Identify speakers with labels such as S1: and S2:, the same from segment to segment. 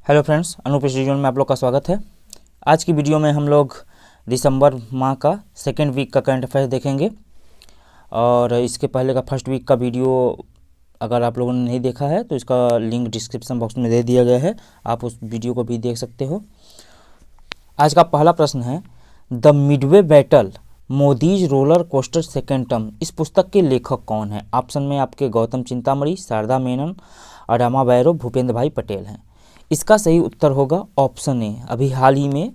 S1: Hello friends, Anoop studio में आप लोग का स्वागत है। आज की वीडियो में हम लोग दिसंबर माह का सेकेंड वीक का करंट अफेयर्स देखेंगे और इसके पहले का फर्स्ट वीक का वीडियो अगर आप लोगों ने नहीं देखा है तो इसका लिंक डिस्क्रिप्शन बॉक्स में दे दिया गया है, आप उस वीडियो को भी देख सकते हो। आज का पहला प्रश्न है, the Midway battle Modi's roller coaster second term, इस पुस्तक के लेखक कौन है? ऑप्शन में आपके गौतम चिंतामणि, शारदा मेनन, अडामा बैरो, भूपेंद्र भाई पटेल हैं। इसका सही उत्तर होगा ऑप्शन ए। अभी हाल ही में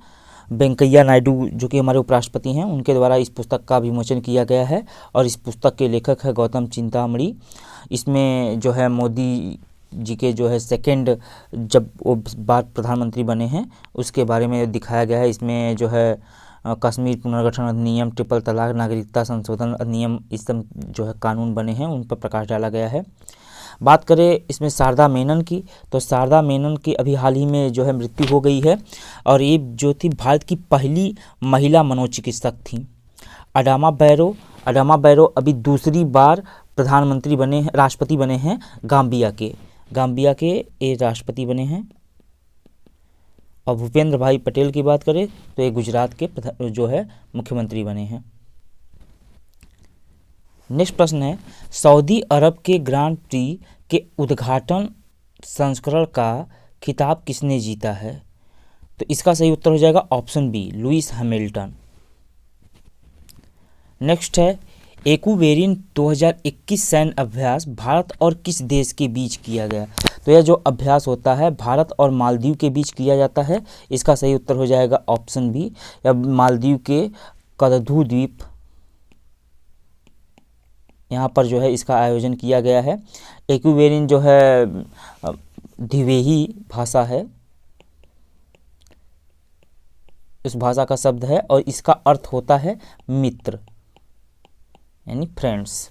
S1: वेंकैया नायडू जो कि हमारे उपराष्ट्रपति हैं, उनके द्वारा इस पुस्तक का विमोचन किया गया है और इस पुस्तक के लेखक है गौतम चिंतामणि। इसमें जो है मोदी जी के जो है सेकेंड जब वो बार प्रधानमंत्री बने हैं उसके बारे में दिखाया गया है। इसमें जो है कश्मीर पुनर्गठन अधिनियम, ट्रिपल तलाक, नागरिकता संशोधन अधिनियम, इस सब जो है कानून बने हैं उन पर प्रकाश डाला गया है। बात करें इसमें शारदा मेनन की, तो शारदा मेनन की अभी हाल ही में जो है मृत्यु हो गई है और ये जो थी भारत की पहली महिला मनोचिकित्सक थी। अडामा बैरो अभी दूसरी बार प्रधानमंत्री बने हैं, राष्ट्रपति बने हैं गाम्बिया के ये राष्ट्रपति बने हैं। और भूपेंद्र भाई पटेल की बात करें तो ये गुजरात के जो है मुख्यमंत्री बने हैं। नेक्स्ट प्रश्न है, सऊदी अरब के ग्रांड प्री के उद्घाटन संस्करण का खिताब किसने जीता है? तो इसका सही उत्तर हो जाएगा option B, Lewis Hamilton. Next है, एक्वेरिन 2021 सैन्य अभ्यास भारत और किस देश के बीच किया गया? तो यह जो अभ्यास होता है भारत और मालदीव के बीच किया जाता है। इसका सही उत्तर हो जाएगा ऑप्शन बी, या मालदीव के कदधू द्वीप, यहाँ पर जो है इसका आयोजन किया गया है। एक्वेरिन जो है धिवेही भाषा है, इस भाषा का शब्द है और इसका अर्थ होता है मित्र यानी फ्रेंड्स।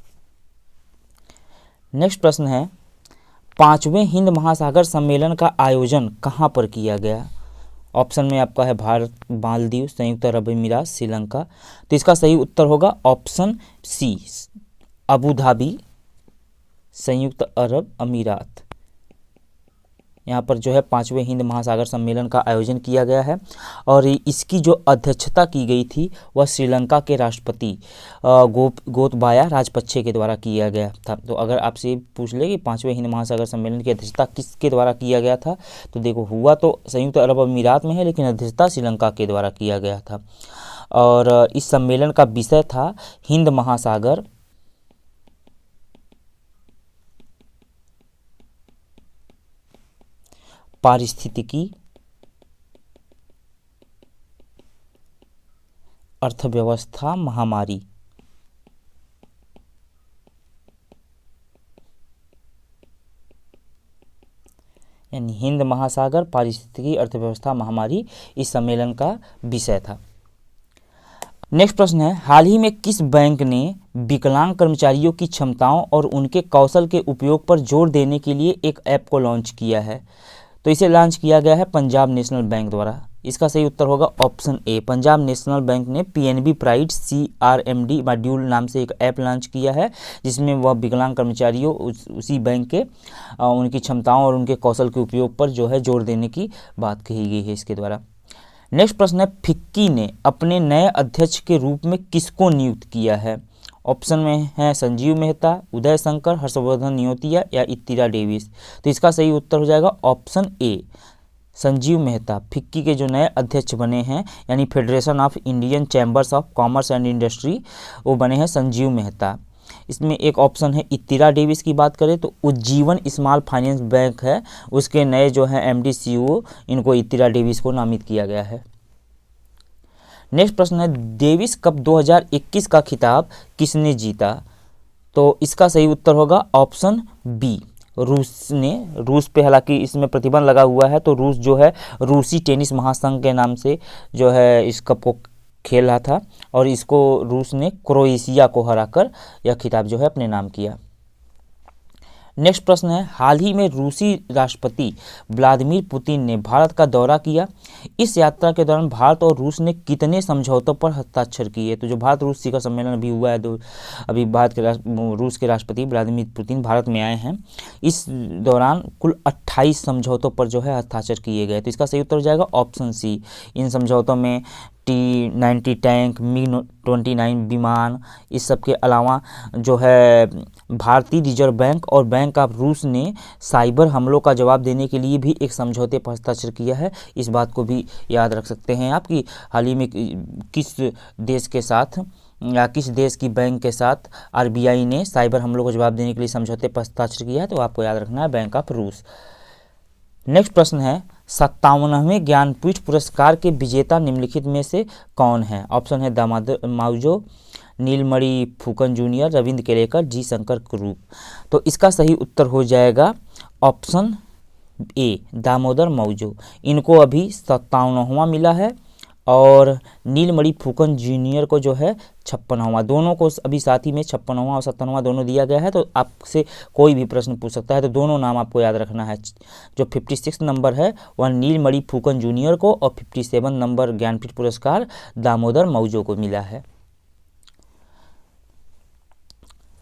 S1: नेक्स्ट प्रश्न है, 5वें हिंद महासागर सम्मेलन का आयोजन कहाँ पर किया गया? ऑप्शन में आपका है भारत, मालदीव, संयुक्त अरब अमीरात, श्रीलंका। तो इसका सही उत्तर होगा ऑप्शन सी, अबू धाबी, संयुक्त अरब अमीरात। यहाँ पर जो है 5वें हिंद महासागर सम्मेलन का आयोजन किया गया है और इसकी जो अध्यक्षता की गई थी वह श्रीलंका के राष्ट्रपति गोतबाया राजपक्षे के द्वारा किया गया था। तो अगर आपसे पूछ ले कि 5वें हिंद महासागर सम्मेलन की अध्यक्षता किसके द्वारा किया गया था, तो देखो हुआ तो संयुक्त अरब अमीरात में है लेकिन अध्यक्षता श्रीलंका के द्वारा किया गया था। और इस सम्मेलन का विषय था हिंद महासागर पारिस्थितिकी, अर्थव्यवस्था, महामारी। यानी हिंद महासागर, पारिस्थितिकी, अर्थव्यवस्था, महामारी इस सम्मेलन का विषय था। नेक्स्ट प्रश्न है, हाल ही में किस बैंक ने विकलांग कर्मचारियों की क्षमताओं और उनके कौशल के उपयोग पर जोर देने के लिए एक ऐप को लॉन्च किया है? तो इसे लॉन्च किया गया है पंजाब नेशनल बैंक द्वारा। इसका सही उत्तर होगा option A, Punjab national bank ने पीएनबी प्राइड CRMD मॉड्यूल नाम से एक ऐप लॉन्च किया है जिसमें वह विकलांग कर्मचारियों उसी बैंक के उनकी क्षमताओं और उनके कौशल के उपयोग पर जो है जोर देने की बात कही गई है इसके द्वारा। नेक्स्ट प्रश्न है, फिक्की ने अपने नए अध्यक्ष के रूप में किसको नियुक्त किया है? ऑप्शन में है संजीव मेहता, उदय शंकर, हर्षवर्धन नियोतिया या इंदिरा डेविस। तो इसका सही उत्तर हो जाएगा option A, Sanjeev Mehta. FICCI के जो नए अध्यक्ष बने हैं यानी federation of Indian chambers of commerce and industry, वो बने हैं संजीव मेहता। इसमें एक ऑप्शन है इंदिरा डेविस की बात करें तो उज्जीवन स्मॉल फाइनेंस बैंक है, उसके नए जो है MD CEO इनको इंदिरा डेविस को नामित किया गया है। नेक्स्ट प्रश्न है, डेविस कप 2021 का खिताब किसने जीता? तो इसका सही उत्तर होगा ऑप्शन बी, रूस ने। रूस पे हालांकि इसमें प्रतिबंध लगा हुआ है तो रूस जो है रूसी टेनिस महासंघ के नाम से जो है इस कप को खेल रहा था और इसको रूस ने क्रोएशिया को हराकर यह खिताब जो है अपने नाम किया। नेक्स्ट प्रश्न है, हाल ही में रूसी राष्ट्रपति व्लादिमीर पुतिन ने भारत का दौरा किया। इस यात्रा के दौरान भारत और रूस ने कितने समझौतों पर हस्ताक्षर किए? तो जो भारत रूस शिखर सम्मेलन अभी हुआ है, अभी रूस के राष्ट्रपति व्लादिमीर पुतिन भारत में आए हैं, इस दौरान कुल 28 समझौतों पर जो है हस्ताक्षर किए गए। तो इसका सही उत्तर हो जाएगा ऑप्शन सी। इन समझौतों में T-90 टैंक, MiG-29 विमान, इस सब के अलावा जो है भारतीय रिजर्व बैंक और बैंक ऑफ रूस ने साइबर हमलों का जवाब देने के लिए भी एक समझौते पर हस्ताक्षर किया है। इस बात को भी याद रख सकते हैं आप कि हाल ही में किस देश के साथ या किस देश की बैंक के साथ RBI ने साइबर हमलों का जवाब देने के लिए समझौते पर हस्ताक्षर किया है। तो आपको याद रखना है बैंक ऑफ रूस। नेक्स्ट प्रश्न है, 57वें ज्ञानपीठ पुरस्कार के विजेता निम्नलिखित में से कौन है? ऑप्शन है दामोदर मावजो, नीलमणि फुकन जूनियर, रविंद्र केलेकर, जी शंकर कुरूप। तो इसका सही उत्तर हो जाएगा ऑप्शन ए, दामोदर मावजो। इनको अभी 57वां मिला है और नीलमणि फुकन जूनियर को जो है 56वां। दोनों को अभी साथ ही में 56वां और 57वां दोनों दिया गया है। तो आपसे कोई भी प्रश्न पूछ सकता है, तो दोनों नाम आपको याद रखना है। जो 56 नंबर है वह नीलमणि फुकन जूनियर को और 57 नंबर ज्ञानपीठ पुरस्कार दामोदर मावजो को मिला है।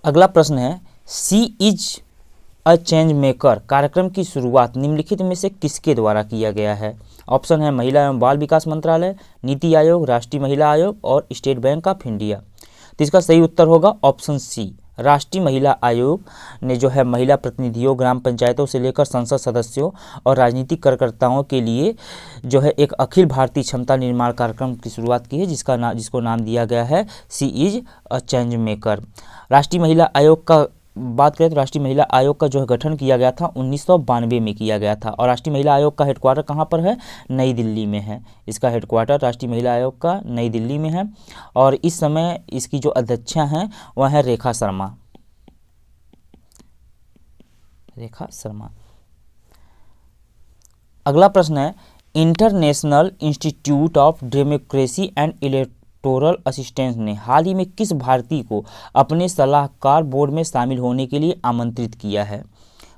S1: अगला प्रश्न है, सी इज अ चेंज मेकर कार्यक्रम की शुरुआत निम्नलिखित में से किसके द्वारा किया गया है? ऑप्शन है महिला एवं बाल विकास मंत्रालय, नीति आयोग, राष्ट्रीय महिला आयोग और स्टेट बैंक ऑफ इंडिया। तो इसका सही उत्तर होगा ऑप्शन सी। राष्ट्रीय महिला आयोग ने जो है महिला प्रतिनिधियों, ग्राम पंचायतों से लेकर संसद सदस्यों और राजनीतिक कार्यकर्ताओं के लिए जो है एक अखिल भारतीय क्षमता निर्माण कार्यक्रम की शुरुआत की है, जिसको नाम दिया गया है सी इज अ चेंज मेकर। राष्ट्रीय महिला आयोग का बात करें तो राष्ट्रीय महिला आयोग का जो है गठन किया गया था 1992 में किया गया था। और राष्ट्रीय महिला आयोग का हेडक्वार्टर कहाँ पर है? नई दिल्ली में है। इसका हेडक्वार्टर राष्ट्रीय महिला आयोग का नई दिल्ली में है और इस समय इसकी जो अध्यक्षा हैं वह है रेखा शर्मा। अगला प्रश्न है, international institute of democracy and electoral assistance ने हाल ही में किस भारतीय को अपने सलाहकार बोर्ड में शामिल होने के लिए आमंत्रित किया है?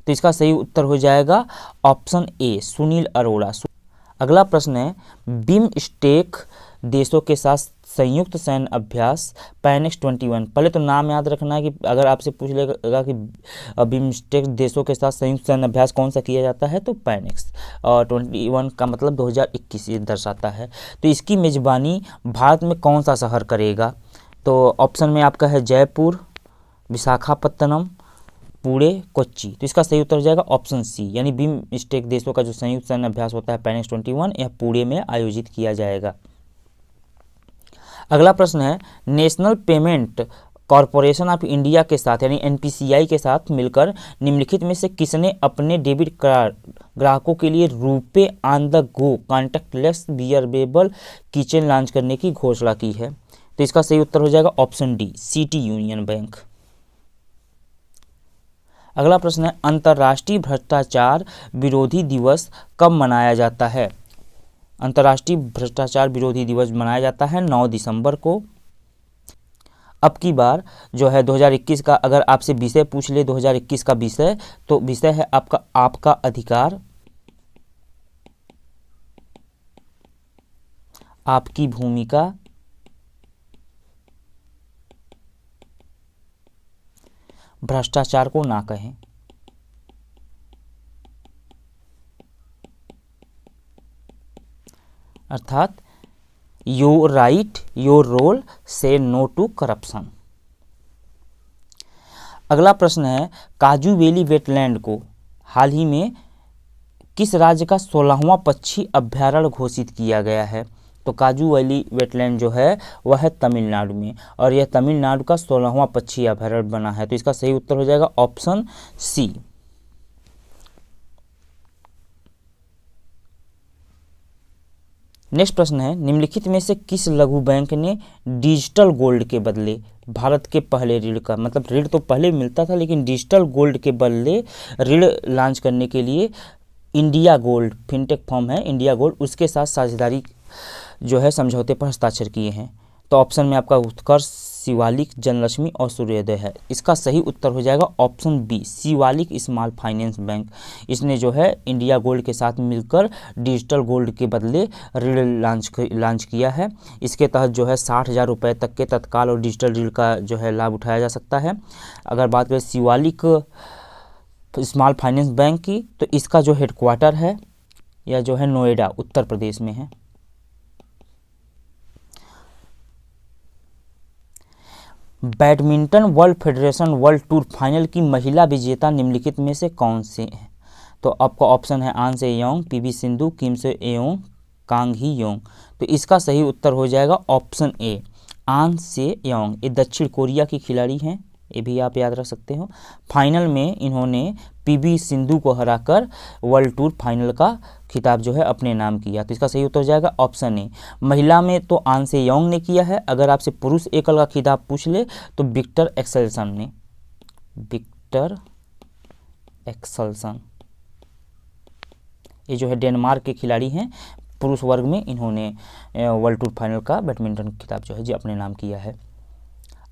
S1: तो इसका सही उत्तर हो जाएगा ऑप्शन ए, सुनील अरोड़ा। अगला प्रश्न है, बिमस्टेक देशों के साथ संयुक्त सैन्य अभ्यास पैनेक्स 21। पहले तो नाम याद रखना है कि अगर आपसे पूछ लेगा कि बिमस्टेक देशों के साथ संयुक्त सैन्य अभ्यास कौन सा किया जाता है, तो पैनेक्स। और 21 का मतलब 2021 ये दर्शाता है। तो इसकी मेजबानी भारत में कौन सा शहर करेगा? तो ऑप्शन में आपका है जयपुर, विशाखापत्तनम, पुणे, कोच्चि। तो इसका सही उत्तर हो जाएगा ऑप्शन सी, यानी बिमस्टेक देशों का जो संयुक्त सैन्य अभ्यास होता है पैनेक्स 21, यह पुणे में आयोजित किया जाएगा। अगला प्रश्न है, national payment corporation of India के साथ यानी NPCI के साथ मिलकर निम्नलिखित में से किसने अपने डेबिट कार्ड ग्राहकों के लिए RuPay on the go contactless wearable kitchen launch करने की घोषणा की है? तो इसका सही उत्तर हो जाएगा option D, city union bank. अगला प्रश्न है, अंतर्राष्ट्रीय भ्रष्टाचार विरोधी दिवस कब मनाया जाता है? अंतर्राष्ट्रीय भ्रष्टाचार विरोधी दिवस मनाया जाता है 9 दिसंबर को। अब की बार जो है 2021 का अगर आपसे विषय पूछ ले 2021 का विषय, तो विषय है आपका अधिकार, आपकी भूमिका, भ्रष्टाचार को ना कहें। अर्थात योर राइट, योर रोल, से नो टू करप्शन। अगला प्रश्न है, काजू वैली वेटलैंड को हाल ही में किस राज्य का 16वां पक्षी अभ्यारण्य घोषित किया गया है? तो काजू वैली वेटलैंड जो है वह है तमिलनाडु में और यह तमिलनाडु का 16वां पक्षी अभ्यारण्य बना है। तो इसका सही उत्तर हो जाएगा ऑप्शन सी। नेक्स्ट प्रश्न है, निम्नलिखित में से किस लघु बैंक ने डिजिटल गोल्ड के बदले भारत के पहले ऋण का, मतलब ऋण तो पहले मिलता था लेकिन डिजिटल गोल्ड के बदले ऋण लॉन्च करने के लिए इंडिया गोल्ड, फिनटेक फर्म है इंडिया गोल्ड, उसके साथ साझेदारी जो है समझौते पर हस्ताक्षर किए हैं? तो ऑप्शन में आपका उत्कर्ष शिवालिक, जनलक्ष्मी और सूर्योदय है। इसका सही उत्तर हो जाएगा option B, Shivalik small finance bank. इसने जो है इंडिया गोल्ड के साथ मिलकर डिजिटल गोल्ड के बदले ऋण लॉन्च किया है। इसके तहत जो है 60,000 रुपये तक के तत्काल और डिजिटल ऋण का जो है लाभ उठाया जा सकता है। अगर बात करें शिवालिक स्मॉल फाइनेंस बैंक की, तो इसका जो हेडक्वार्टर है या जो है नोएडा, उत्तर प्रदेश में है। Badminton world federation world tour final की महिला विजेता निम्नलिखित में से कौन से हैं? तो आपका ऑप्शन है आन से योंग, पीवी सिंधु, किम से एयोंग, कांग ही योंग। तो इसका सही उत्तर हो जाएगा ऑप्शन ए, आन से योंग। ये दक्षिण कोरिया की खिलाड़ी हैं, ये भी आप याद रख सकते हो। फाइनल में इन्होंने पीवी सिंधु को हराकर वर्ल्ड टूर फाइनल का खिताब जो है अपने नाम किया। तो इसका सही उत्तर हो जाएगा ऑप्शन ए। महिला में तो आन से योंग ने किया है। अगर आपसे पुरुष एकल का खिताब पूछ ले तो विक्टर एक्सेल्सन ने, विक्टर एक्सेल्सन, ये जो है डेनमार्क के खिलाड़ी हैं। पुरुष वर्ग में इन्होंने वर्ल्ड टूर फाइनल का बैडमिंटन खिताब जो है जी अपने नाम किया है।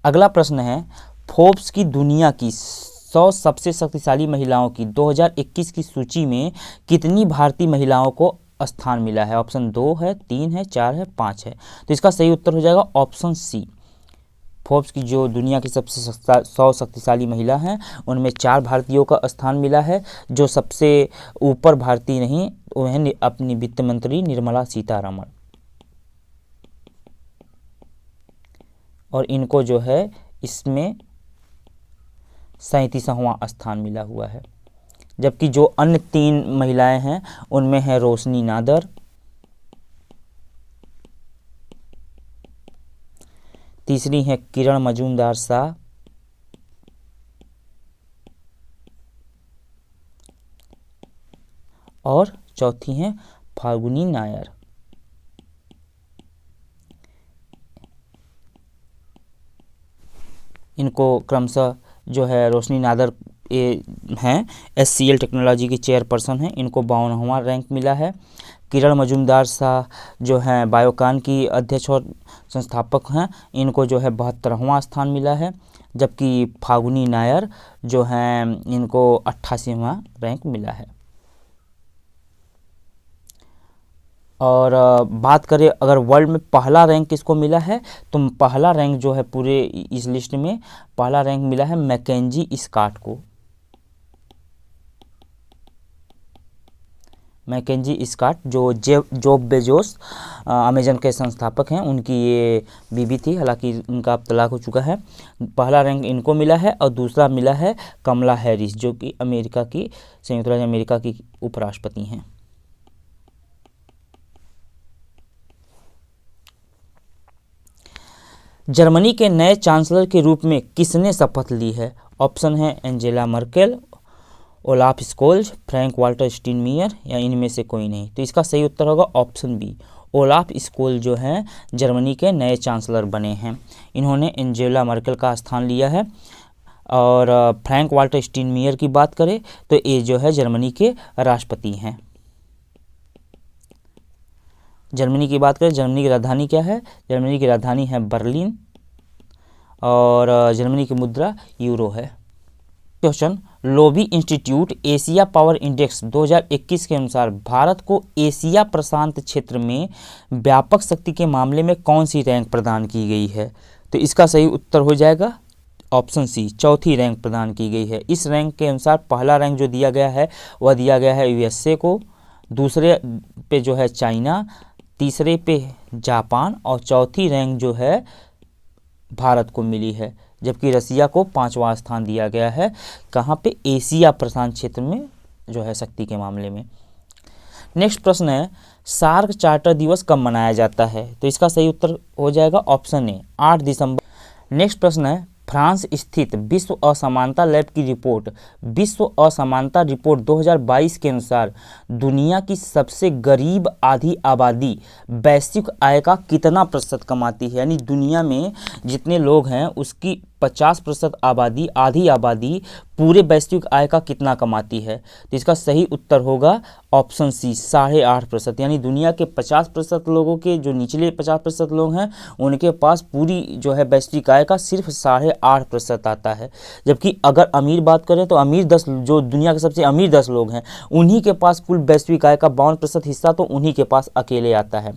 S1: अगला प्रश्न है, फोर्ब्स की दुनिया की 100 सबसे शक्तिशाली महिलाओं की 2021 की सूची में कितनी भारतीय महिलाओं को स्थान मिला है? ऑप्शन 2 है, 3 है, 4 है, 5 है। तो इसका सही उत्तर हो जाएगा ऑप्शन सी। फोर्ब्स की जो दुनिया की सबसे 100 शक्तिशाली महिला हैं उनमें 4 भारतीयों का स्थान मिला है। जो सबसे ऊपर भारतीय नहीं वो है अपनी वित्त मंत्री निर्मला सीतारमण, और इनको जो है इसमें 37वां स्थान मिला हुआ है। जबकि जो अन्य 3 महिलाएं हैं उनमें है रोशनी नादर, तीसरी है किरण मजूमदार शाह, और चौथी है फाल्गुनी नायर। इनको क्रमशः जो है रोशनी नादर ये हैं SCL टेक्नोलॉजी की चेयरपर्सन हैं, इनको 52वां रैंक मिला है। किरण मजूमदार शाह जो हैं बायोकान की अध्यक्ष और संस्थापक हैं, इनको जो है 72वां स्थान मिला है। जबकि फाल्गुनी नायर जो हैं इनको 88वां रैंक मिला है। और बात करें अगर वर्ल्ड में पहला रैंक किसको मिला है, तो पहला रैंक जो है पूरे इस लिस्ट में पहला रैंक मिला है मैकेंजी स्कॉट को। मैकेंजी स्कॉट जो जेफ बेजोस अमेजन के संस्थापक हैं, उनकी ये बीवी थी, हालांकि उनका अब तलाक हो चुका है। पहला रैंक इनको मिला है और दूसरा मिला है कमला हैरिस जो कि अमेरिका की संयुक्त राज्य अमेरिका की उपराष्ट्रपति हैं। जर्मनी के नए चांसलर के रूप में किसने शपथ ली है? ऑप्शन है Angela Merkel, Olaf Scholz, Frank Walter Steinmeier या इनमें से कोई नहीं। तो इसका सही उत्तर होगा ऑप्शन बी, ओलाफ स्कोल्ज जो हैं जर्मनी के नए चांसलर बने हैं। इन्होंने एंजेला मर्केल का स्थान लिया है। और फ्रैंक वाल्टर स्टीनमियर की बात करें तो ये जो है जर्मनी के राष्ट्रपति हैं। जर्मनी की बात करें, जर्मनी की राजधानी क्या है? जर्मनी की राजधानी है बर्लिन, और जर्मनी की मुद्रा यूरो है। Question, lobby institute Asia power index 2021 के अनुसार भारत को एशिया प्रशांत क्षेत्र में व्यापक शक्ति के मामले में कौन सी रैंक प्रदान की गई है? तो इसका सही उत्तर हो जाएगा ऑप्शन सी, चौथी रैंक प्रदान की गई है। इस रैंक के अनुसार पहला रैंक जो दिया गया है वह दिया गया है USA को, दूसरे पे जो है चाइना, तीसरे पे जापान और चौथी रैंक जो है भारत को मिली है। जबकि रसिया को 5वां स्थान दिया गया है। कहाँ पे? एशिया प्रशांत क्षेत्र में जो है शक्ति के मामले में। नेक्स्ट प्रश्न है, सार्क चार्टर दिवस कब मनाया जाता है? तो इसका सही उत्तर हो जाएगा ऑप्शन ए, 8 दिसंबर। नेक्स्ट प्रश्न है, फ्रांस स्थित विश्व असमानता लैब की रिपोर्ट विश्व असमानता रिपोर्ट 2022 के अनुसार दुनिया की सबसे गरीब आधी आबादी वैश्विक आय का कितना प्रतिशत कमाती है? यानी दुनिया में जितने लोग हैं उसकी 50% आबादी, आधी आबादी पूरे वैश्विक आय का कितना कमाती है? तो इसका सही उत्तर होगा ऑप्शन सी 8.5%। यानी दुनिया के 50% लोगों के, जो निचले 50% लोग हैं, उनके पास पूरी जो है वैश्विक आय का सिर्फ 8.5% आता है। जबकि अगर अमीर बात करें तो अमीर 10, जो दुनिया के सबसे अमीर 10 लोग हैं, उन्हीं के पास कुल वैश्विक आय का 52% हिस्सा तो उन्हीं के पास अकेले आता है।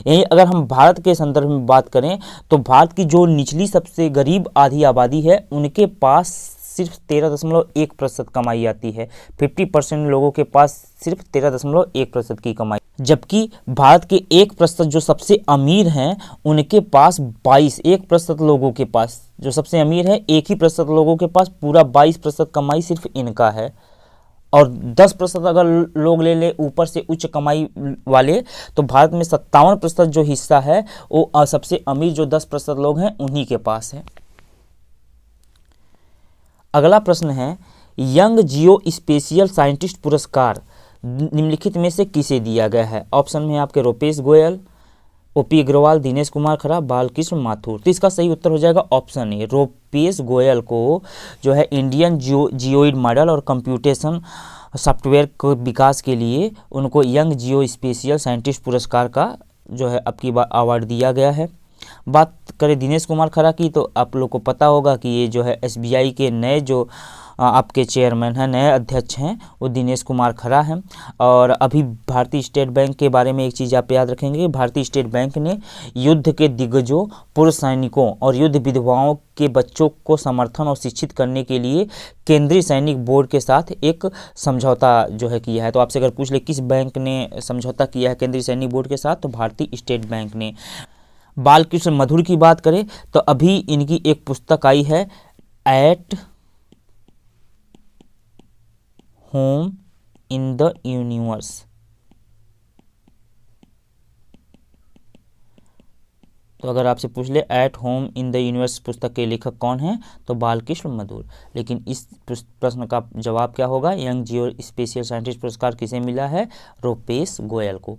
S1: यही अगर हम भारत के संदर्भ में बात करें तो भारत की जो निचली सबसे गरीब आधी आबादी है, उनके पास सिर्फ 13.1% कमाई आती है। 50% लोगों के पास सिर्फ 13.1% की कमाई, जबकि भारत के 1% जो सबसे अमीर हैं, उनके पास 1% लोगों के पास, जो सबसे अमीर है 1% लोगों के पास पूरा 22% कमाई सिर्फ इनका है। और 10% अगर लोग ले ले ऊपर से उच्च कमाई वाले, तो भारत में 57% जो हिस्सा है वो सबसे अमीर जो 10% लोग हैं उन्हीं के पास है। अगला प्रश्न है, यंग जियो स्पेशियल साइंटिस्ट पुरस्कार निम्नलिखित में से किसे दिया गया है? ऑप्शन में आपके रुपेश गोयल, ओपी अग्रवाल, दिनेश कुमार खरा, बालकृष्ण माथुर। तो इसका सही उत्तर हो जाएगा ऑप्शन ए। रुपेश गोयल को जो है इंडियन जियोइड मॉडल और कंप्यूटेशन सॉफ्टवेयर के विकास के लिए उनको यंग जियो स्पेशियल साइंटिस्ट पुरस्कार का जो है अब की बार अवार्ड दिया गया है। बात करें दिनेश कुमार खरा की, तो आप लोग को पता होगा कि ये जो है एसबीआई के नए जो आपके चेयरमैन हैं, नए अध्यक्ष हैं, वो दिनेश कुमार खरा हैं। और अभी भारतीय स्टेट बैंक के बारे में एक चीज़ आप याद रखेंगे, भारतीय स्टेट बैंक ने युद्ध के दिग्गजों, पूर्व सैनिकों और युद्ध विधवाओं के बच्चों को समर्थन और शिक्षित करने के लिए केंद्रीय सैनिक बोर्ड के साथ एक समझौता जो है किया है। तो आपसे अगर पूछ ले किस बैंक ने समझौता किया है केंद्रीय सैनिक बोर्ड के साथ, तो भारतीय स्टेट बैंक ने। बालकृष्ण मधुर की बात करें तो अभी इनकी एक पुस्तक आई है, at home in the universe. तो अगर आपसे पूछ ले at home in the universe पुस्तक के लेखक कौन हैं, तो बालकृष्ण मधुर। लेकिन इस प्रश्न का जवाब क्या होगा? यंग जियो स्पेशियल साइंटिस्ट पुरस्कार किसे मिला है? रुपेश गोयल को।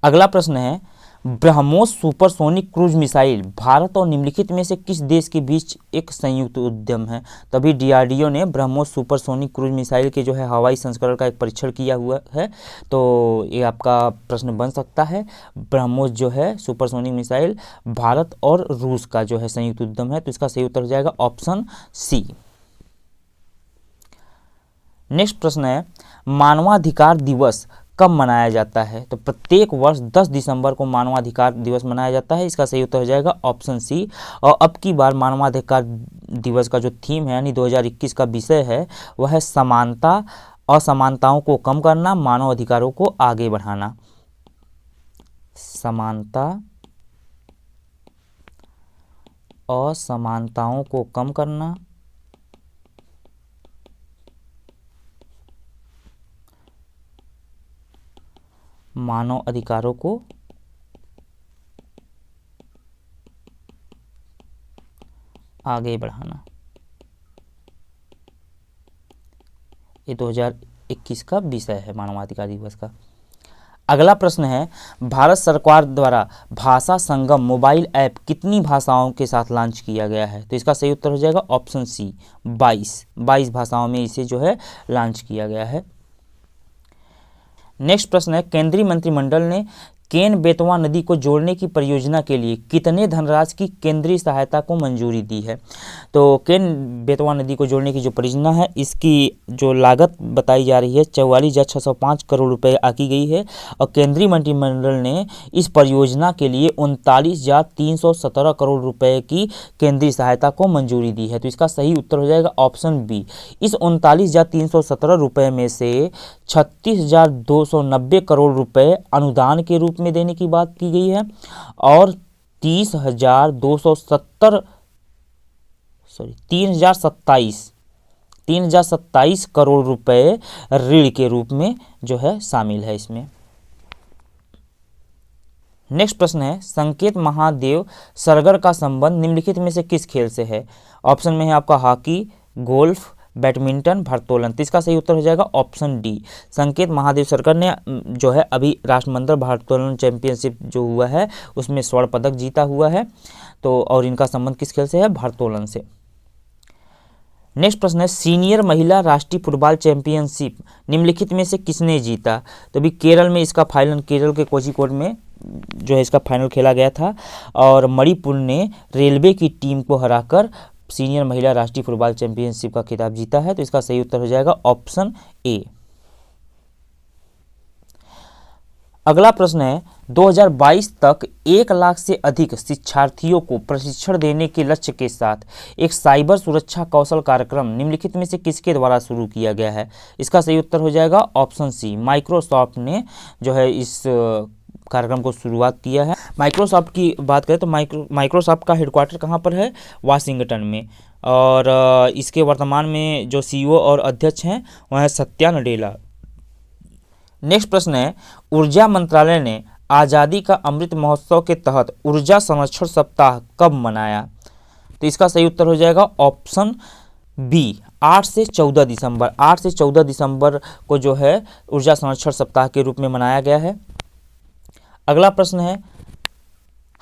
S1: अगला प्रश्न है, BrahMos supersonic cruise missile Bharat और निम्नलिखित में से किस देश के बीच एक संयुक्त उद्यम है? तभी डीआरडीओ ने ब्रह्मोस सुपरसोनिक क्रूज मिसाइल के जो है हवाई संस्करण का एक परीक्षण किया हुआ है। तो ये आपका प्रश्न बन सकता है। ब्रह्मोस जो है सुपरसोनिक मिसाइल भारत और रूस का जो है संयुक्त उद्यम है। तो इसका सही उत्तर हो जाएगा ऑप्शन सी। नेक्स्ट प्रश्न है, मानवाधिकार दिवस कब मनाया जाता है? तो प्रत्येक वर्ष 10 दिसंबर को मानवाधिकार दिवस मनाया जाता है। इसका सही उत्तर हो जाएगा ऑप्शन सी। और अब की बार मानवाधिकार दिवस का जो थीम है, यानी 2021 का विषय है, वह है समानता, असमानताओं को कम करना, मानव अधिकारों को आगे बढ़ाना। समानता, असमानताओं को कम करना, मानव अधिकारों को आगे बढ़ाना। ये 2021 का विषय है मानवाधिकार दिवस का। अगला प्रश्न है, भारत सरकार द्वारा भाषा संगम मोबाइल ऐप कितनी भाषाओं के साथ लॉन्च किया गया है? तो इसका सही उत्तर हो जाएगा ऑप्शन सी 22 भाषाओं में इसे जो है लॉन्च किया गया है। नेक्स्ट प्रश्न है, केंद्रीय मंत्रिमंडल ने केन बेतवा नदी को जोड़ने की परियोजना के लिए कितने धनराशि की केंद्रीय सहायता को मंजूरी दी है? तो केन बेतवा नदी को जोड़ने की जो परियोजना है, इसकी जो लागत बताई जा रही है 44,605 करोड़ रुपए आकी गई है। और केंद्रीय मंत्रिमंडल ने इस परियोजना के लिए 39,317 करोड़ रुपए की केंद्रीय सहायता को मंजूरी दी है। तो इसका सही उत्तर हो जाएगा ऑप्शन बी। इस 39,317 रुपए में से 36,290 करोड़ रुपए अनुदान के रूप में देने की बात की गई है और 3,027 करोड़ रुपए ऋण के रूप में जो है शामिल है इसमें। नेक्स्ट प्रश्न है, संकेत महादेव सरगर का संबंध निम्नलिखित में से किस खेल से है? ऑप्शन में है आपका हॉकी, गोल्फ, बैडमिंटन, भारोत्तोलन। तो इसका सही उत्तर हो जाएगा ऑप्शन डी, संकेत महादेव सरकर ने जो है अभी राष्ट्रमंडल भारोत्तोलन चैंपियनशिप जो हुआ है उसमें स्वर्ण पदक जीता हुआ है। तो और इनका संबंध किस खेल से है? भारोत्तोलन से। नेक्स्ट प्रश्न है, सीनियर महिला राष्ट्रीय फुटबॉल चैंपियनशिप निम्नलिखित में से किसने जीता? तो अभी केरल में इसका फाइनल, केरल के कोझिकोड में जो है इसका फाइनल खेला गया था और मणिपुर ने रेलवे की टीम को हराकर सीनियर महिला राष्ट्रीय फुटबॉल चैंपियनशिप का खिताब जीता है। तो इसका सही उत्तर हो जाएगा ऑप्शन ए। अगला प्रश्न है, 2022 तक 1 लाख से अधिक शिक्षार्थियों को प्रशिक्षण देने के लक्ष्य के साथ एक साइबर सुरक्षा कौशल कार्यक्रम निम्नलिखित में से किसके द्वारा शुरू किया गया है? इसका सही उत्तर हो जाएगा ऑप्शन सी, माइक्रोसॉफ्ट ने जो है इस कार्यक्रम को शुरुआत किया है। माइक्रोसॉफ्ट की बात करें तो माइक्रोसॉफ्ट का हेडक्वार्टर कहाँ पर है? वाशिंगटन में। और इसके वर्तमान में जो सीईओ और अध्यक्ष हैं वह है सत्या नडेला। नेक्स्ट प्रश्न है, ऊर्जा मंत्रालय ने आज़ादी का अमृत महोत्सव के तहत ऊर्जा संरक्षण सप्ताह कब मनाया? तो इसका सही उत्तर हो जाएगा ऑप्शन बी, 8 से 14 दिसंबर। 8 से 14 दिसंबर को जो है ऊर्जा संरक्षण सप्ताह के रूप में मनाया गया है। अगला प्रश्न है,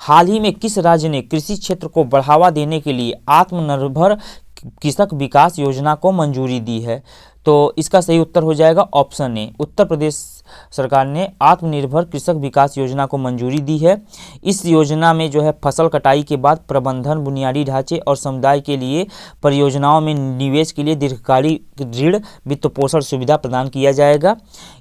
S1: हाल ही में किस राज्य ने कृषि क्षेत्र को बढ़ावा देने के लिए आत्मनिर्भर कृषक विकास योजना को मंजूरी दी है? तो इसका सही उत्तर हो जाएगा ऑप्शन ए, उत्तर प्रदेश सरकार ने आत्मनिर्भर कृषक विकास योजना को मंजूरी दी है। इस योजना में जो है फसल कटाई के बाद प्रबंधन, बुनियादी ढांचे और समुदाय के लिए परियोजनाओं में निवेश के लिए दीर्घकालिक ऋण वित्तपोषण सुविधा प्रदान किया जाएगा।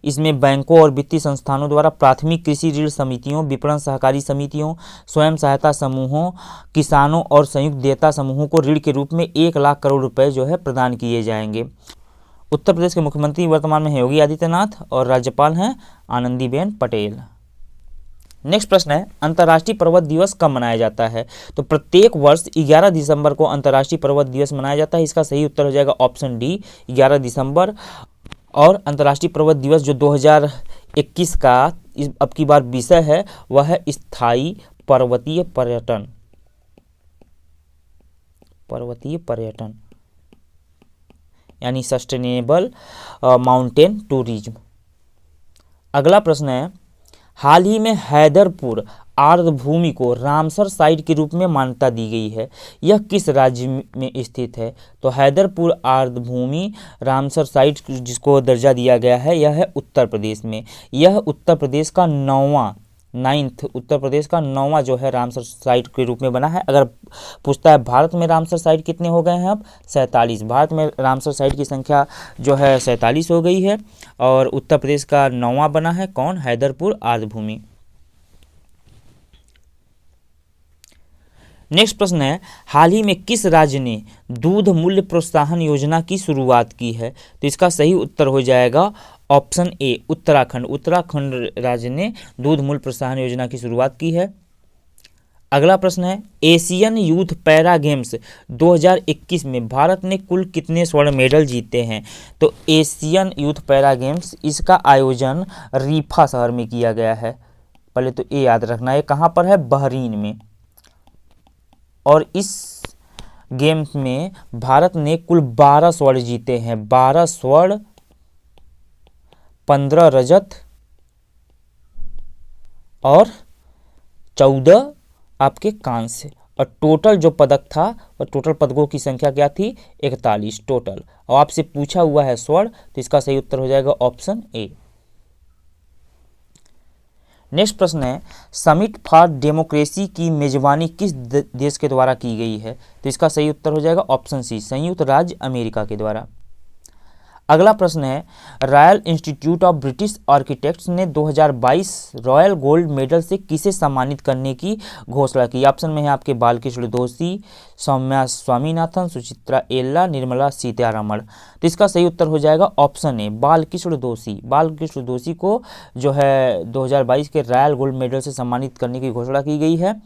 S1: इसमें बैंकों और वित्तीय संस्थानों द्वारा प्राथमिक कृषि ऋण समितियों, विपणन सहकारी समितियों, स्वयं सहायता समूहों, किसानों और संयुक्त देयता समूहों को ऋण के रूप में 1 लाख करोड़ रुपए जो है प्रदान किए जाएंगे। उत्तर प्रदेश के मुख्यमंत्री वर्तमान में हैं योगी आदित्यनाथ और राज्यपाल हैं आनंदीबेन पटेल। नेक्स्ट प्रश्न है, अंतर्राष्ट्रीय पर्वत दिवस कब मनाया जाता है? तो प्रत्येक वर्ष 11 दिसंबर को अंतर्राष्ट्रीय पर्वत दिवस मनाया जाता है। इसका सही उत्तर हो जाएगा ऑप्शन डी, 11 दिसंबर। और अंतर्राष्ट्रीय पर्वत दिवस जो 2021 का अब की बार विषय है वह है स्थायी पर्वतीय पर्यटन। पर्वतीय पर्यटन यानी सस्टेनेबल माउंटेन टूरिज्म। अगला प्रश्न है, हाल ही में हैदरपुर आर्द्रभूमि को रामसर साइट के रूप में मान्यता दी गई है, यह किस राज्य में स्थित है? तो हैदरपुर आर्द्रभूमि रामसर साइट जिसको दर्जा दिया गया है यह है उत्तर प्रदेश में। यह उत्तर प्रदेश का उत्तर प्रदेश का 9वां जो है रामसर साइट के रूप में बना है। अगर पूछता है भारत में रामसर साइट कितने हो गए हैं अब? 47। भारत में रामसर साइट की संख्या जो है 47 हो गई है और उत्तर प्रदेश का 9वां बना है। कौन? हैदरपुर आर्द्रभूमि। नेक्स्ट प्रश्न है, हाल ही में किस राज्य ने दूध मूल्य प्रोत्साहन योजना की शुरुआत की है? तो इसका सही उत्तर हो जाएगा ऑप्शन ए, उत्तराखंड। उत्तराखंड राज्य ने दूध मूल्य प्रोत्साहन योजना की शुरुआत की है। अगला प्रश्न है, एशियन यूथ पैरा गेम्स 2021 में भारत ने कुल कितने स्वर्ण मेडल जीते हैं? तो एशियन यूथ पैरा गेम्स इसका आयोजन रीफा शहर में किया गया है। पहले तो ये याद रखना है कहाँ पर है? बहरीन में। और इस गेम्स में भारत ने कुल 12 स्वर्ण जीते हैं। 12 स्वर्ण, 15 रजत और 14 आपके कांस्य। और टोटल जो पदक था और टोटल पदकों की संख्या क्या थी? 41 टोटल। और आपसे पूछा हुआ है स्वर्ण, तो इसका सही उत्तर हो जाएगा ऑप्शन ए। नेक्स्ट प्रश्न है, समिट फॉर डेमोक्रेसी की मेजबानी किस देश के द्वारा की गई है? तो इसका सही उत्तर हो जाएगा ऑप्शन सी, संयुक्त राज्य अमेरिका के द्वारा। अगला प्रश्न है, royal institute of British architects ने 2022 रॉयल गोल्ड मेडल से किसे सम्मानित करने की घोषणा की? ऑप्शन में है आपके बालकृष्ण दोषी, सौम्या स्वामीनाथन, सुचित्रा एल्ला, निर्मला सीतारमण। तो इसका सही उत्तर हो जाएगा ऑप्शन ए, बालकृष्ण दोषी। बालकृष्ण दोषी को जो है 2022 के रॉयल गोल्ड मेडल से सम्मानित करने की घोषणा की गई है।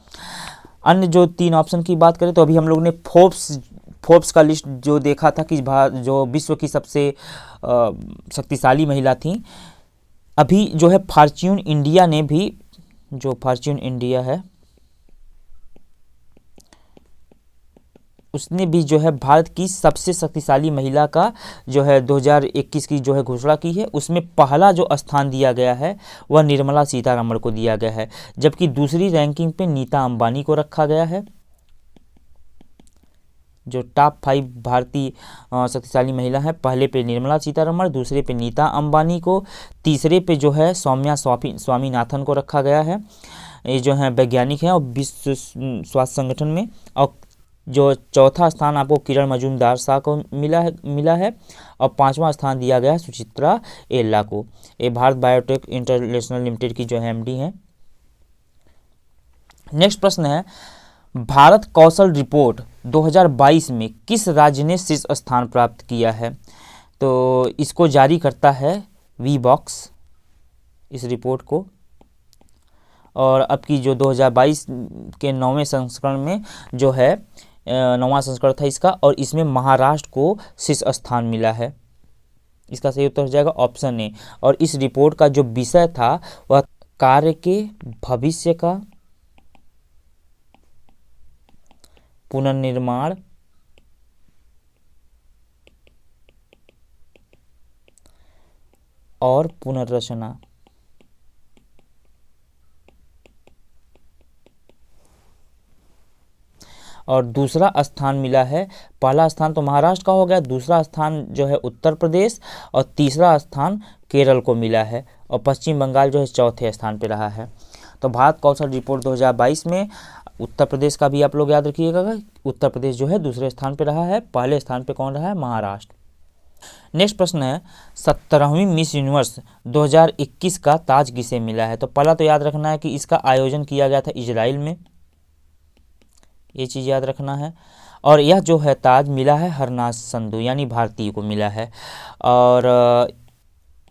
S1: अन्य जो 3 ऑप्शन की बात करें तो अभी हम लोग ने फोर्ब्स का लिस्ट जो देखा था कि जो विश्व की सबसे शक्तिशाली महिला थी, अभी जो है फॉर्च्यून इंडिया ने भी, जो फॉर्च्यून इंडिया है उसने भी जो है भारत की सबसे शक्तिशाली महिला का जो है 2021 की जो है घोषणा की है। उसमें पहला जो स्थान दिया गया है वह निर्मला सीतारमण को दिया गया है, जबकि दूसरी रैंकिंग पे नीता अंबानी को रखा गया है। जो टॉप 5 भारतीय शक्तिशाली महिला है, पहले पे निर्मला सीतारमण, दूसरे पे नीता अंबानी को, तीसरे पे जो है सौम्या स्वामीनाथन को रखा गया है। ये जो है वैज्ञानिक हैं और विश्व स्वास्थ्य संगठन में। और जो चौथा स्थान आपको किरण मजूमदार शाह को मिला है और पांचवा स्थान दिया गया है सुचित्रा एल्ला को। ये भारत बायोटेक इंटरनेशनल लिमिटेड की जो है एमडी हैं। नेक्स्ट प्रश्न है, भारत कौशल रिपोर्ट 2022 में किस राज्य ने शीर्ष स्थान प्राप्त किया है? तो इसको जारी करता है वीबॉक्स, इस रिपोर्ट को। और अब की जो 2022 के 9वें संस्करण में जो है 9वां संस्करण था इसका, और इसमें महाराष्ट्र को शीर्ष स्थान मिला है। इसका सही उत्तर हो जाएगा ऑप्शन ए। और इस रिपोर्ट का जो विषय था वह कार्य के भविष्य का पुनर्निर्माण और पुनर्रचना। और दूसरा स्थान मिला है, पहला स्थान तो महाराष्ट्र का हो गया, दूसरा स्थान जो है उत्तर प्रदेश और तीसरा स्थान केरल को मिला है, और पश्चिम बंगाल जो है चौथे स्थान पे रहा है। तो भारत कौशल रिपोर्ट 2022 में उत्तर प्रदेश का भी आप लोग याद रखिएगा, उत्तर प्रदेश जो है दूसरे स्थान पे रहा है, पहले स्थान पे कौन रहा है? महाराष्ट्र। नेक्स्ट प्रश्न है, 17वीं मिस यूनिवर्स 2021 का ताज किसे मिला है? तो पहला तो याद रखना है कि इसका आयोजन किया गया था इजराइल में, ये चीज़ याद रखना है। और यह जो है ताज मिला है हरनाज संधू यानी भारतीय को मिला है, और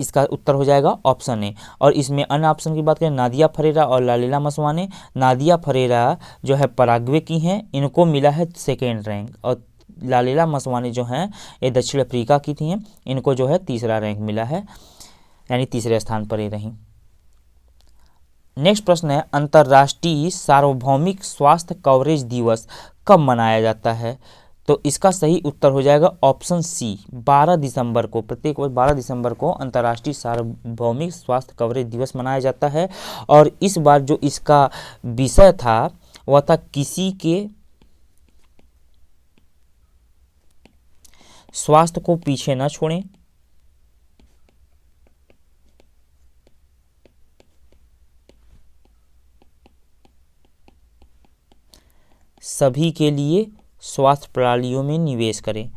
S1: इसका उत्तर हो जाएगा ऑप्शन ए। और इसमें अन्य ऑप्शन की बात करें, नादिया फरेरा और लालीला मसवाने। नादिया फरेरा जो है पराग्वे की हैं, इनको मिला है सेकेंड रैंक, और लालीला मसवाने जो हैं ये दक्षिण अफ्रीका की थी हैं, इनको जो है तीसरा रैंक मिला है, यानी तीसरे स्थान पर ही रहीं। नेक्स्ट प्रश्न है, अंतर्राष्ट्रीय सार्वभौमिक स्वास्थ्य कवरेज दिवस कब मनाया जाता है? तो इसका सही उत्तर हो जाएगा ऑप्शन सी, 12 दिसंबर को। प्रत्येक वर्ष 12 दिसंबर को अंतर्राष्ट्रीय सार्वभौमिक स्वास्थ्य कवरेज दिवस मनाया जाता है। और इस बार जो इसका विषय था वह था किसी के स्वास्थ्य को पीछे न छोड़ें, सभी के लिए स्वास्थ्य प्रणालियों में निवेश करें।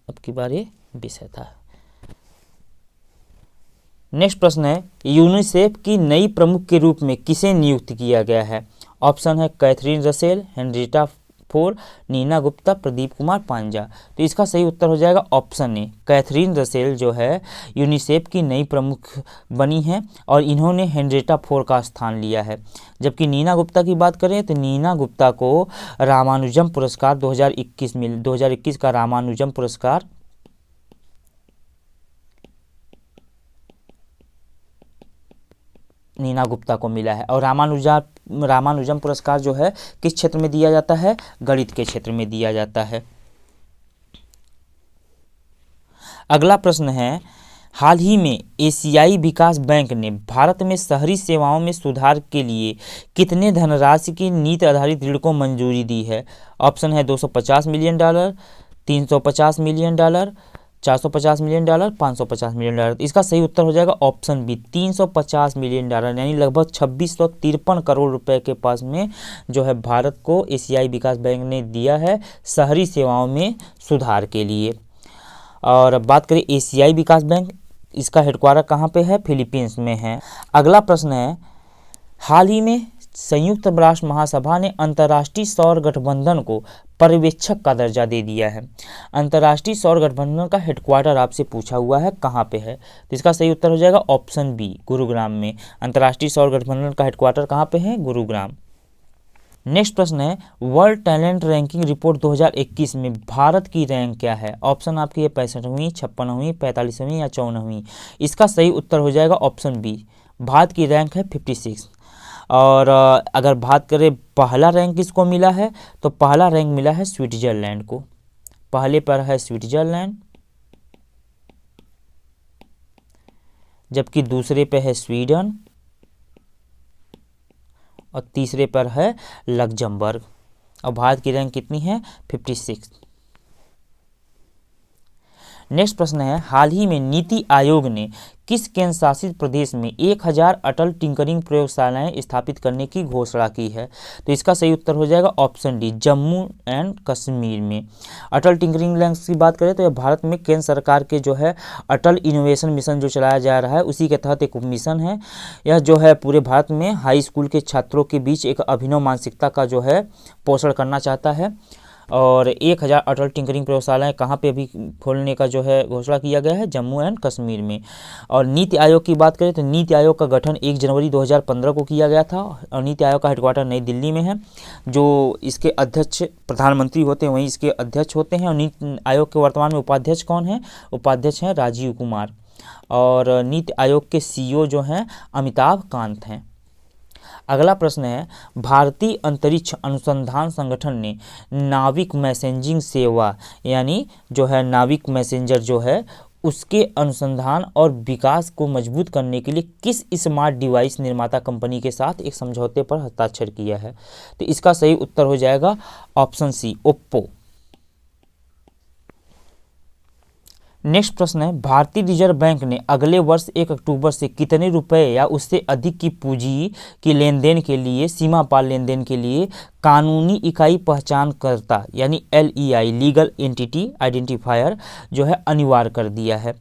S1: अब की बार ये विषय था। नेक्स्ट प्रश्न है, यूनिसेफ की नई प्रमुख के रूप में किसे नियुक्त किया गया है? ऑप्शन है Catherine Russell, Henrietta Fore, Nina Gupta, Pradeep Kumar Panja. तो इसका सही उत्तर हो जाएगा ऑप्शन ए, कैथरीन रसेल जो है यूनिसेफ की नई प्रमुख बनी हैं, और इन्होंने हेनरिटा फोर का स्थान लिया है। जबकि नीना गुप्ता की बात करें तो नीना गुप्ता को रामानुजम पुरस्कार 2021 का रामानुजम पुरस्कार नीना गुप्ता को मिला है। और रामानुजम पुरस्कार जो है किस क्षेत्र में दिया जाता है? गणित के क्षेत्र में दिया जाता है। अगला प्रश्न है, हाल ही में एशियाई विकास बैंक ने भारत में शहरी सेवाओं में सुधार के लिए कितने धनराशि की नीति आधारित ऋण को मंजूरी दी है? ऑप्शन है $250 मिलियन, $350 मिलियन, $450 मिलियन, $550 मिलियन। इसका सही उत्तर हो जाएगा ऑप्शन बी, $350 मिलियन, यानी लगभग 2653 करोड़ रुपए के पास में जो है भारत को एशियाई विकास बैंक ने दिया है शहरी सेवाओं में सुधार के लिए। और अब बात करें एशियाई विकास बैंक, इसका हेडक्वार्टर कहाँ पे है? फिलीपींस में है। अगला प्रश्न है, हाल ही में संयुक्त राष्ट्र महासभा ने अंतर्राष्ट्रीय सौर गठबंधन को पर्यवेक्षक का दर्जा दे दिया है। अंतर्राष्ट्रीय सौर गठबंधन का हेडक्वार्टर आपसे पूछा हुआ है कहाँ पे है? तो इसका सही उत्तर हो जाएगा ऑप्शन बी, गुरुग्राम में। अंतर्राष्ट्रीय सौर गठबंधन का हेडक्वार्टर कहाँ पे है? गुरुग्राम। नेक्स्ट प्रश्न है वर्ल्ड टैलेंट रैंकिंग रिपोर्ट 2021 में भारत की रैंक क्या है। ऑप्शन आपके 65वीं, 56वीं, 45वीं या 54वीं। इसका सही उत्तर हो जाएगा ऑप्शन बी, भारत की रैंक है 56। और अगर बात करें पहला रैंक किसको मिला है, तो पहला रैंक मिला है स्विट्जरलैंड को। पहले पर है स्विट्जरलैंड, जबकि दूसरे पे है स्वीडन और तीसरे पर है लग्जमबर्ग। और भारत की रैंक कितनी है, 56। नेक्स्ट प्रश्न है हाल ही में नीति आयोग ने किस केंद्र शासित प्रदेश में 1000 अटल टिंकरिंग प्रयोगशालाएं स्थापित करने की घोषणा की है। तो इसका सही उत्तर हो जाएगा option D, Jammu and Kashmir में। अटल टिंकरिंग लैब्स की बात करें तो यह भारत में केंद्र सरकार के जो है अटल इनोवेशन मिशन जो चलाया जा रहा है उसी के तहत एक मिशन है। यह जो है पूरे भारत में हाई स्कूल के छात्रों के बीच एक अभिनव मानसिकता का जो है पोषण करना चाहता है। और 1000 अटल टिंकरिंग प्रयोगशालाएं कहाँ पे अभी खोलने का जो है घोषणा किया गया है, जम्मू एंड कश्मीर में। और नीति आयोग की बात करें तो नीति आयोग का गठन 1 जनवरी 2015 को किया गया था और नीति आयोग का हेडक्वार्टर नई दिल्ली में है। जो इसके अध्यक्ष प्रधानमंत्री होते हैं वहीं इसके अध्यक्ष होते हैं। और नीति आयोग के वर्तमान में उपाध्यक्ष कौन है, उपाध्यक्ष हैं राजीव कुमार। और नीति आयोग के CEO जो हैं अमिताभ कांत हैं। अगला प्रश्न है भारतीय अंतरिक्ष अनुसंधान संगठन ने नाविक मैसेजिंग सेवा यानी जो है नाविक मैसेंजर जो है उसके अनुसंधान और विकास को मजबूत करने के लिए किस स्मार्ट डिवाइस निर्माता कंपनी के साथ एक समझौते पर हस्ताक्षर किया है। तो इसका सही उत्तर हो जाएगा ऑप्शन सी, ओप्पो। नेक्स्ट प्रश्न है भारतीय रिजर्व बैंक ने अगले वर्ष 1 अक्टूबर से कितने रुपए या उससे अधिक की पूंजी की लेन देन के लिए सीमा पार लेन देन के लिए कानूनी इकाई पहचानकर्ता यानी LEI लीगल एंटिटी आइडेंटिफायर जो है अनिवार्य कर दिया है।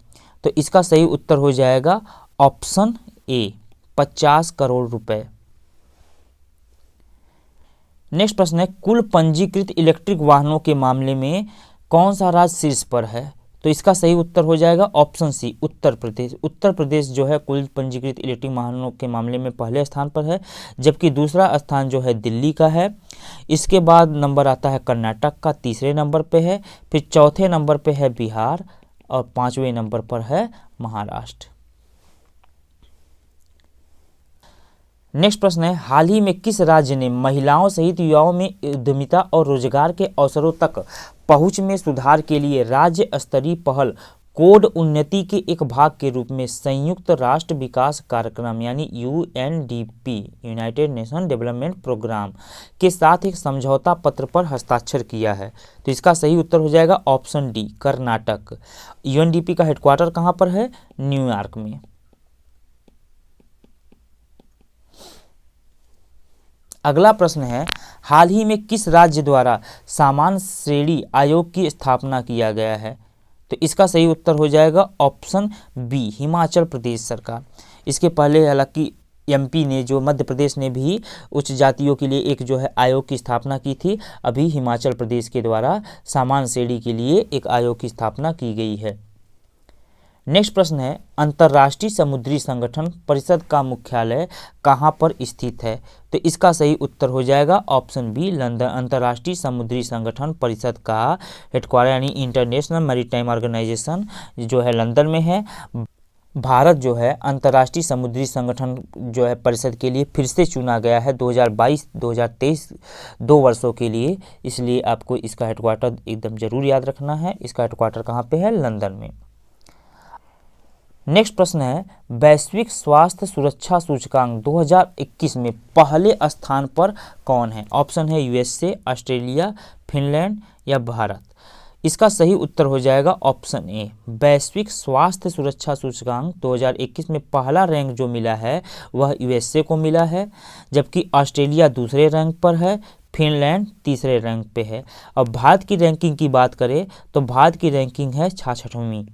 S1: तो इसका सही उत्तर हो जाएगा ऑप्शन ए, 50 करोड़ रुपए। नेक्स्ट प्रश्न है कुल पंजीकृत इलेक्ट्रिक वाहनों के मामले में कौन सा राज्य शीर्ष पर है। तो इसका सही उत्तर हो जाएगा ऑप्शन सी, उत्तर प्रदेश। उत्तर प्रदेश जो है कुल पंजीकृत इलेक्ट्रिक वाहनों के मामले में पहले स्थान पर है, जबकि दूसरा स्थान जो है दिल्ली का है। इसके बाद नंबर आता है कर्नाटक का, तीसरे नंबर पे है। फिर चौथे नंबर पे है बिहार और 5वें नंबर पर है महाराष्ट्र। नेक्स्ट प्रश्न है हाल ही में किस राज्य ने महिलाओं सहित युवाओं में उद्यमिता और रोजगार के अवसरों तक पहुंच में सुधार के लिए राज्य स्तरीय पहल कोड उन्नति के एक भाग के रूप में संयुक्त राष्ट्र विकास कार्यक्रम यानी UNDP United Nation Development Programme के साथ एक समझौता पत्र पर हस्ताक्षर किया है। तो इसका सही उत्तर हो जाएगा ऑप्शन डी, कर्नाटक। UNDP का हेडक्वार्टर कहाँ पर है, न्यूयॉर्क में। अगला प्रश्न है हाल ही में किस राज्य द्वारा सामान्य श्रेणी आयोग की स्थापना किया गया है। तो इसका सही उत्तर हो जाएगा ऑप्शन बी, हिमाचल प्रदेश सरकार। इसके पहले हालांकि MP ने जो मध्य प्रदेश ने भी उच्च जातियों के लिए एक जो है आयोग की स्थापना की थी। अभी हिमाचल प्रदेश के द्वारा सामान्य श्रेणी के लिए एक आयोग की स्थापना की गई है। नेक्स्ट प्रश्न है अंतर्राष्ट्रीय समुद्री संगठन परिषद का मुख्यालय कहाँ पर स्थित है। तो इसका सही उत्तर हो जाएगा ऑप्शन बी, लंदन। अंतर्राष्ट्रीय समुद्री संगठन परिषद का हेडक्वार्टर यानी इंटरनेशनल मैरीटाइम ऑर्गेनाइजेशन जो है लंदन में है। भारत जो है अंतर्राष्ट्रीय समुद्री संगठन जो है परिषद के लिए फिर से चुना गया है 2022-2023 2 वर्षों के लिए, इसलिए आपको इसका हेडक्वार्टर एकदम जरूर याद रखना है। इसका हेडक्वार्टर कहाँ पे है, लंदन में। नेक्स्ट प्रश्न है वैश्विक स्वास्थ्य सुरक्षा सूचकांक 2021 में पहले स्थान पर कौन है। ऑप्शन है USA, ऑस्ट्रेलिया, फिनलैंड या भारत। इसका सही उत्तर हो जाएगा ऑप्शन ए, वैश्विक स्वास्थ्य सुरक्षा सूचकांक 2021 में पहला रैंक जो मिला है वह USA को मिला है, जबकि ऑस्ट्रेलिया दूसरे रैंक पर है, फिनलैंड तीसरे रैंक पे है। और भारत की रैंकिंग की बात करें तो भारत की रैंकिंग है 66वीं।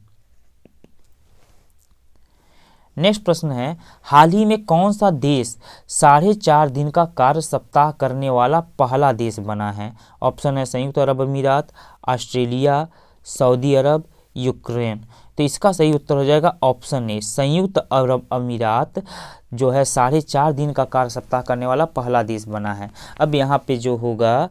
S1: नेक्स्ट प्रश्न है हाल ही में कौन सा देश 4.5 दिन का कार्य सप्ताह करने वाला पहला देश बना है। ऑप्शन है संयुक्त अरब अमीरात, ऑस्ट्रेलिया, सऊदी अरब, यूक्रेन। तो इसका सही उत्तर हो जाएगा ऑप्शन ए, संयुक्त अरब अमीरात जो है 4.5 दिन का कार्य सप्ताह करने वाला पहला देश बना है। अब यहाँ पे जो होगा,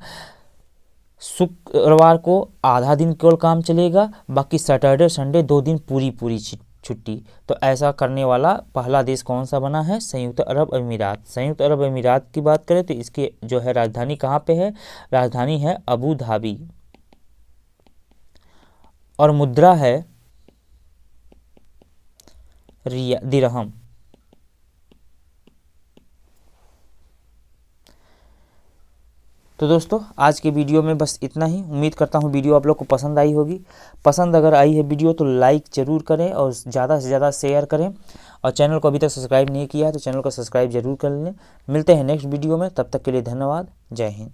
S1: शुक्रवार को आधा दिन केवल काम चलेगा, बाकी सैटरडे संडे 2 दिन पूरी छुट्टी। तो ऐसा करने वाला पहला देश कौन सा बना है? संयुक्त अरब अमीरात। संयुक्त अरब अमीरात की बात करें तो इसकी जो है राजधानी कहाँ पे है? राजधानी है अबू धाबी, और मुद्रा है दिरहम। तो दोस्तों आज के वीडियो में बस इतना ही। उम्मीद करता हूँ वीडियो आप लोग को पसंद आई होगी। पसंद अगर आई है वीडियो तो लाइक ज़रूर करें और ज़्यादा से ज़्यादा शेयर करें, और चैनल को अभी तक सब्सक्राइब नहीं किया है तो चैनल को सब्सक्राइब जरूर कर लें। मिलते हैं नेक्स्ट वीडियो में, तब तक के लिए धन्यवाद। जय हिंद।